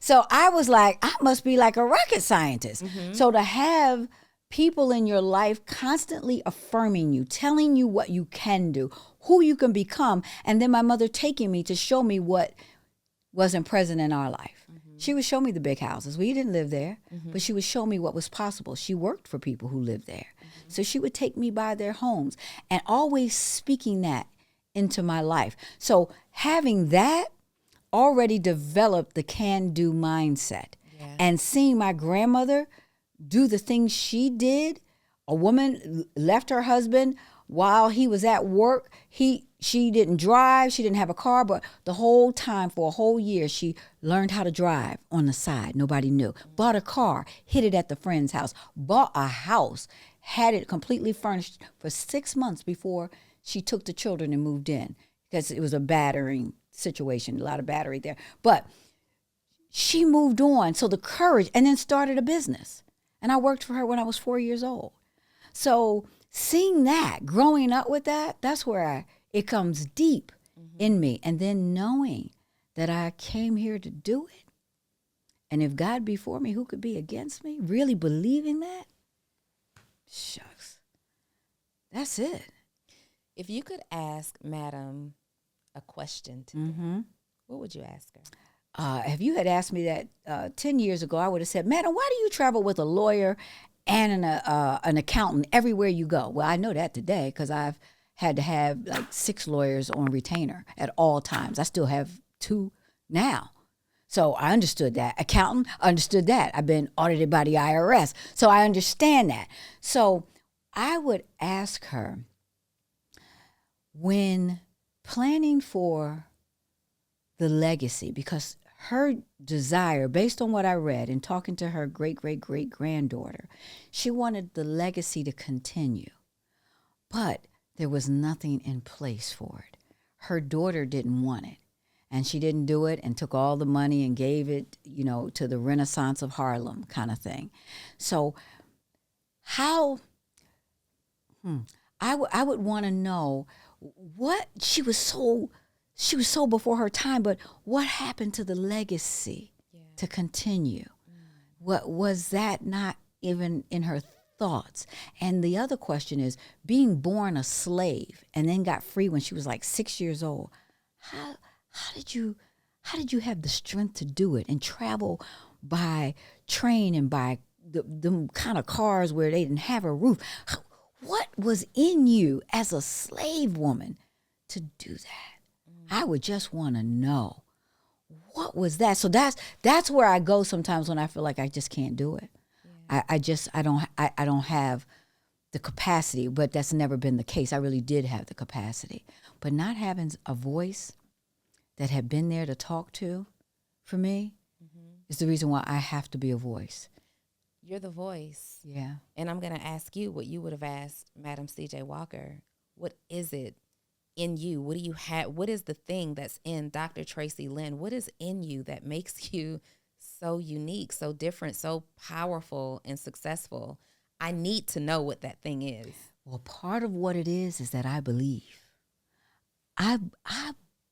So I was like, I must be like a rocket scientist. So to have people in your life constantly affirming you, telling you what you can do, who you can become, and then my mother taking me to show me what wasn't present in our life. She would show me the big houses. We didn't live there, but she would show me what was possible. She worked for people who lived there. So she would take me by their homes and always speaking that into my life. So having that already developed the can-do mindset. Yeah. And seeing my grandmother do the things she did, a woman left her husband while he was at work. She didn't drive, she didn't have a car, but the whole time, for a whole year, she learned how to drive on the side. Nobody knew. Bought a car, hid it at the friend's house, bought a house, had it completely furnished for 6 months before she took the children and moved in, because it was a battering situation, a lot of battery there. But she moved on, so the courage, and then started a business. And I worked for her when I was 4 years old. So seeing that, growing up with that, that's where it comes deep in me. And then knowing that I came here to do it. And if God be for me, who could be against me? Really believing that? Shucks. That's it. If you could ask Madam a question today, what would you ask her? If you had asked me that 10 years ago, I would have said, Madam, why do you travel with a lawyer and an accountant everywhere you go? Well, I know that today because I've had to have like 6 lawyers on retainer at all times. I still have 2 now. So I understood that. Accountant, understood that. I've been audited by the IRS. So I understand that. So I would ask her, when planning for the legacy, because her desire, based on what I read and talking to her great-great-great-granddaughter, she wanted the legacy to continue. But there was nothing in place for it. Her daughter didn't want it. And she didn't do it and took all the money and gave it, to the Renaissance of Harlem kind of thing. So how, I would want to know what she was so before her time, but what happened to the legacy to continue? What was that not even in her thoughts? And the other question is, being born a slave and then got free when she was like 6 years old, how did you have the strength to do it and travel by train and by the kind of cars where they didn't have a roof? What was in you as a slave woman to do that? I would just want to know, what was that? So that's where I go sometimes when I feel like I just can't do it. Yeah. I don't have the capacity, but that's never been the case. I really did have the capacity, but not having a voice that had been there to talk to, for me, is the reason why I have to be a voice. You're the voice. Yeah. And I'm going to ask you what you would have asked Madam C.J. Walker. What is it in you? What do you have? What is the thing that's in Dr. Traci Lynn? What is in you that makes you so unique, so different, so powerful and successful? I need to know what that thing is. Well, part of what it is that I believe. I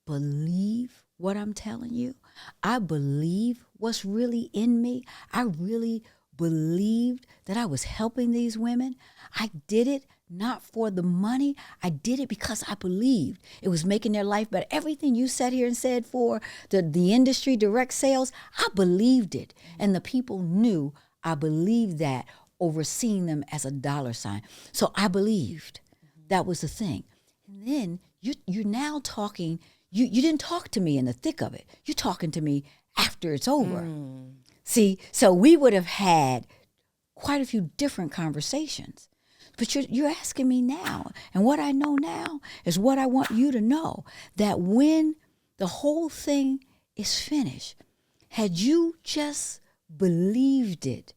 believe what I'm telling you. I believe what's really in me. I really believed that I was helping these women. I did it not for the money. I did it because I believed it was making their life better. Everything you sat here and said for the industry, direct sales, I believed it. And the people knew I believed that over seeing them as a dollar sign. So I believed that was the thing. And then you're now talking, you didn't talk to me in the thick of it. You're talking to me after it's over. See, so we would have had quite a few different conversations. But you're asking me now, and what I know now is what I want you to know, that when the whole thing is finished, had you just believed it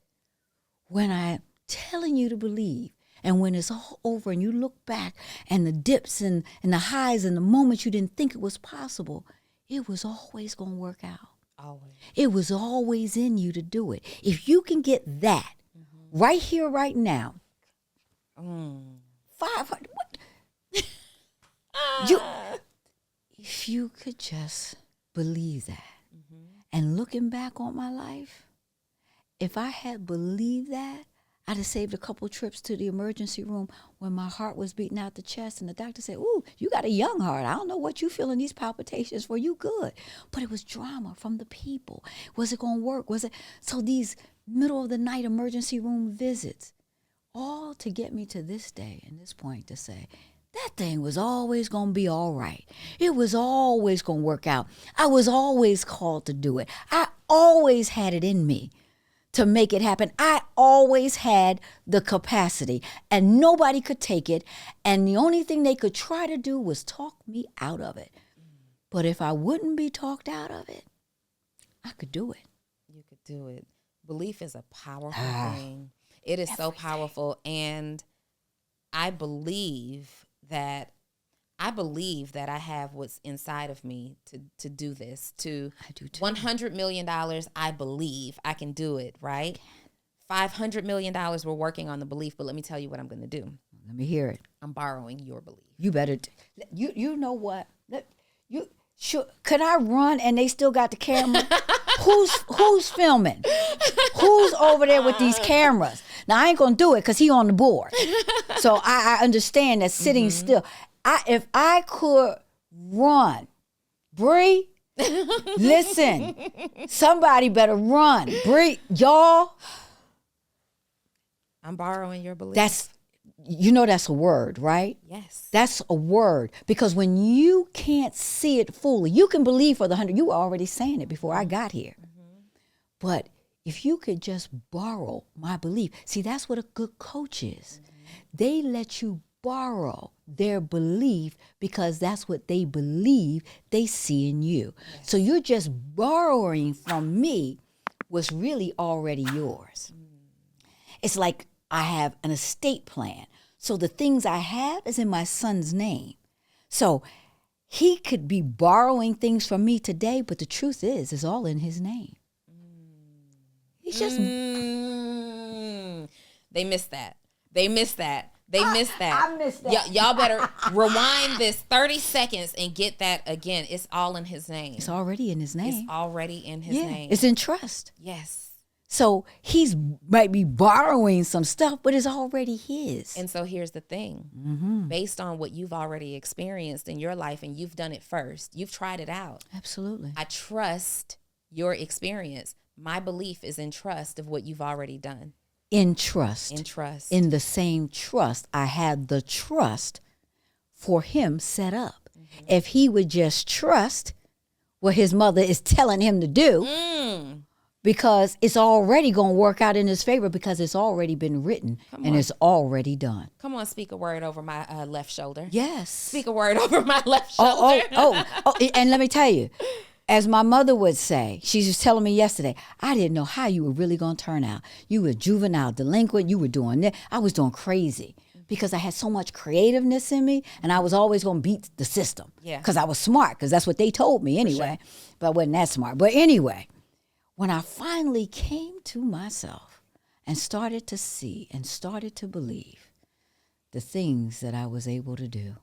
when I'm telling you to believe, and when it's all over and you look back and the dips and the highs and the moments you didn't think it was possible, it was always going to work out. Always. It was always in you to do it. If you can get that right here, right now, 500. What? If you could just believe that, and looking back on my life, if I had believed that, I'd have saved a couple trips to the emergency room when my heart was beating out the chest, and the doctor said, "Ooh, you got a young heart. I don't know what you feeling these palpitations for. You good." But it was drama from the people. Was it going to work? Was it? So these middle of the night emergency room visits, all to get me to this day and this point to say, that thing was always going to be all right. It was always going to work out. I was always called to do it. I always had it in me to make it happen. I always had the capacity, and nobody could take it. And the only thing they could try to do was talk me out of it. But if I wouldn't be talked out of it, I could do it. You could do it. Belief is a powerful thing. It is so powerful. And I believe that I have what's inside of me to do this. I do too. $100 million, I believe I can do it, right? $500 million, we're working on the belief, but let me tell you what I'm going to do. Let me hear it. I'm borrowing your belief. You better, you know what? Could I run and they still got the camera? Who's filming? Who's over there with these cameras? Now, I ain't going to do it because he on the board. So I understand that sitting still. If I could run, Bree, listen, somebody better run. Bree, y'all. I'm borrowing your belief. That's a word, right? Yes. That's a word. Because when you can't see it fully, you can believe for the 100. You were already saying it before I got here. Mm-hmm. But if you could just borrow my belief, see, that's what a good coach is. Mm-hmm. They let you borrow their belief because that's what they believe they see in you. Yes. So you're just borrowing from me what's really already yours. It's like I have an estate plan. So the things I have is in my son's name. So he could be borrowing things from me today, but the truth is, it's all in his name. He's just... They missed that. They missed that. I missed that. Y'all better rewind this 30 seconds and get that again. It's all in his name. It's already in his name. It's already in his name. It's in trust. Yes. So he's might be borrowing some stuff, but it's already his. And so here's the thing. Mm-hmm. Based on what you've already experienced in your life, and you've done it first, you've tried it out. Absolutely. I trust your experience. My belief is in trust of what you've already done. In trust. In trust. In the same trust. I had the trust for him set up. Mm-hmm. If he would just trust what his mother is telling him to do, because it's already going to work out in his favor because it's already been written and it's already done. Come on, speak a word over my left shoulder. Yes. Speak a word over my left shoulder. And let me tell you, as my mother would say, she was telling me yesterday, I didn't know how you were really going to turn out. You were juvenile delinquent. You were doing that. I was doing crazy because I had so much creativeness in me and I was always going to beat the system. Yeah. Because I was smart, because that's what they told me anyway. Sure. But I wasn't that smart. But anyway, when I finally came to myself and started to see and started to believe the things that I was able to do,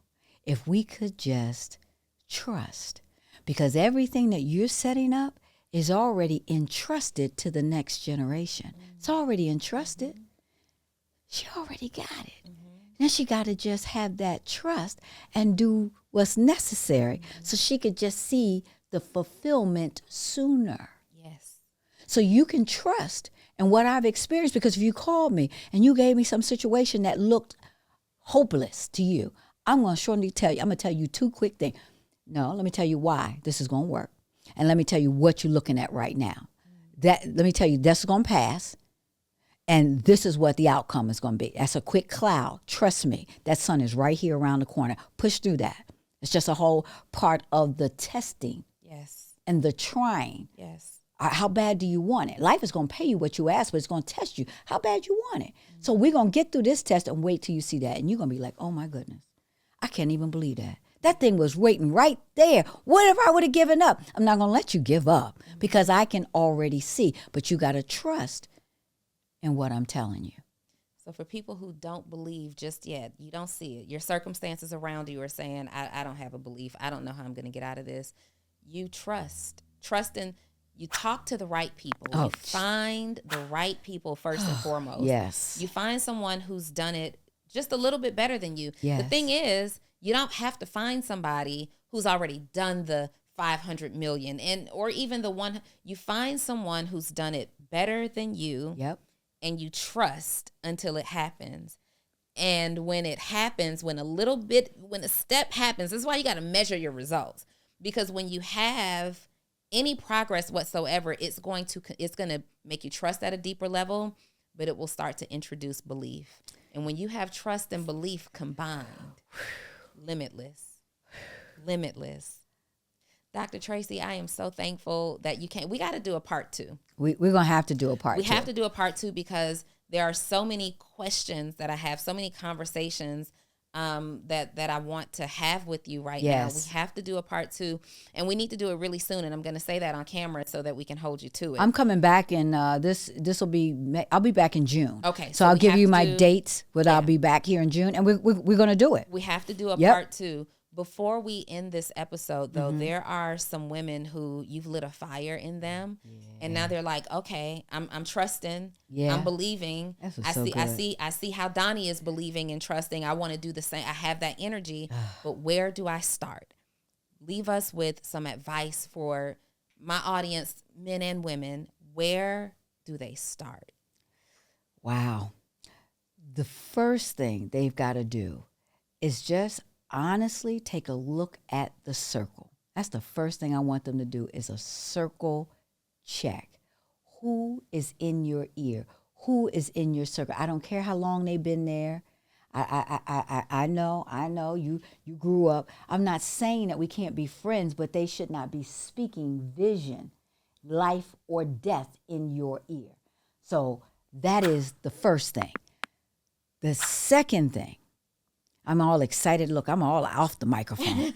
if we could just trust, because everything that you're setting up is already entrusted to the next generation. Mm-hmm. It's already entrusted. She already got it. Mm-hmm. Then she got to just have that trust and do what's necessary so she could just see the fulfillment sooner. Yes. So you can trust in what I've experienced, because if you called me and you gave me some situation that looked hopeless to you, I'm going to shortly tell you, I'm going to tell you two quick things. No, let me tell you why this is going to work. And let me tell you what you're looking at right now. Let me tell you, that's going to pass. And this is what the outcome is going to be. That's a quick cloud. Trust me, that sun is right here around the corner. Push through that. It's just a whole part of the testing. Yes. And the trying. Yes. How bad do you want it? Life is going to pay you what you ask, but it's going to test you. How bad you want it? Mm-hmm. So we're going to get through this test and wait till you see that. And you're going to be like, oh my goodness, I can't even believe that. That thing was waiting right there. What if I would have given up? I'm not going to let you give up because I can already see. But you got to trust in what I'm telling you. So for people who don't believe just yet, you don't see it. Your circumstances around you are saying, I don't have a belief. I don't know how I'm going to get out of this. You trust. Trust in You talk to the right people. Oh. You find the right people first and foremost. Yes. You find someone who's done it just a little bit better than you. Yes. The thing is, you don't have to find somebody who's already done the 500 million or even the one. You find someone who's done it better than you. Yep. And you trust until it happens. And when it happens, when a step happens, this is why you got to measure your results. Because when you have any progress whatsoever, it's going to make you trust at a deeper level, but it will start to introduce belief. And when you have trust and belief combined, limitless. Dr. Traci, I am so thankful that you came. We got to do a part 2. We're going to have to do a part 2. We have to do a part 2 because there are so many questions that I have, so many conversations that I want to have with you right now. We have to do a part 2, and we need to do it really soon. And I'm going to say that on camera so that we can hold you to it. I'm coming back in I'll be back in June. Okay. So I'll give you my dates, but I'll be back here in June, and we're going to do it. We have to do a part 2. Before we end this episode, though, there are some women who you've lit a fire in them, and now they're like, okay, I'm trusting, I'm believing. I see how Donni is believing and trusting. I want to do the same. I have that energy, but where do I start? Leave us with some advice for my audience, men and women. Where do they start? Wow. The first thing they've got to do is just honestly take a look at the circle. That's the first thing I want them to do is a circle check. Who is in your ear? Who is in your circle? I don't care how long they've been there. I know you grew up. I'm not saying that we can't be friends, but they should not be speaking vision, life or death in your ear. So that is the first thing. The second thing, I'm all excited. Look, I'm all off the microphone.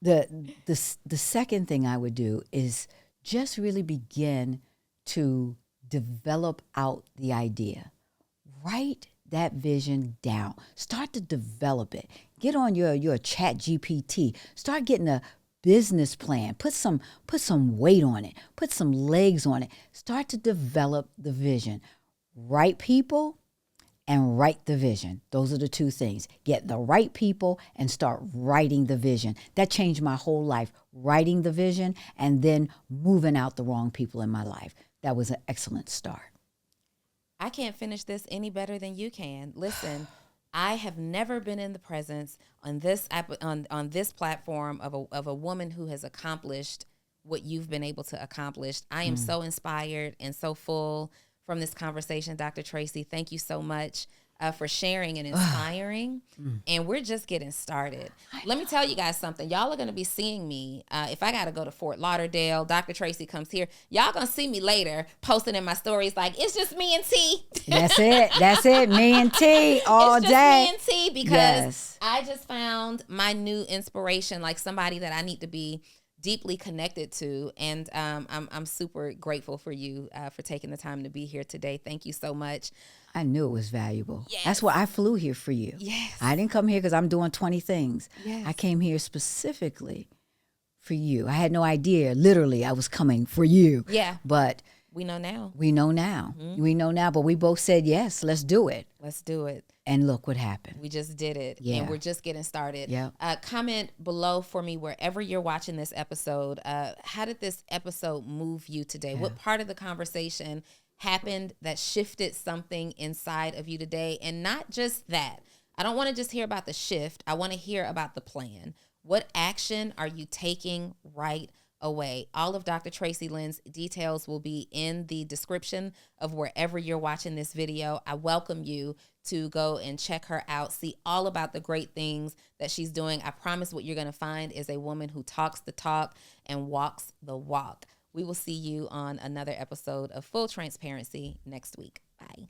The second thing I would do is just really begin to develop out the idea. Write that vision down. Start to develop it. Get on your chat GPT. Start getting a business plan. Put some weight on it. Put some legs on it. Start to develop the vision. Right people and write the vision. Those are the two things. Get the right people and start writing the vision. That changed my whole life, writing the vision and then moving out the wrong people in my life. That was an excellent start. I can't finish this any better than you can. Listen, I have never been in the presence on this on this platform of a woman who has accomplished what you've been able to accomplish. I am so inspired and so full from this conversation, Dr. Traci. Thank you so much for sharing and inspiring. And we're just getting started. Let me tell you guys something. Y'all are going to be seeing me. If I got to go to Fort Lauderdale, Dr. Traci comes here. Y'all going to see me later posting in my stories like, it's just me and T. That's it. Me and T all day. It's just me and T because I just found my new inspiration, like somebody that I need to be deeply connected to, and I'm super grateful for you for taking the time to be here today. Thank you so much. I knew it was valuable. Yes. That's why I flew here for you. Yes. I didn't come here because I'm doing 20 things. Yes. I came here specifically for you. I had no idea. Literally, I was coming for you. Yeah. But we know now. We know now. We know now. But we both said, yes, let's do it. Let's do it. And look what happened. We just did it. Yeah. And we're just getting started. Yeah. Comment below for me wherever you're watching this episode. How did this episode move you today? Yeah. What part of the conversation happened that shifted something inside of you today? And not just that. I don't want to just hear about the shift. I want to hear about the plan. What action are you taking right away? All of Dr. Traci Lynn's details will be in the description of wherever you're watching this video. I welcome you to go and check her out, see all about the great things that she's doing. I promise what you're going to find is a woman who talks the talk and walks the walk. We will see you on another episode of Full Transparency next week. Bye.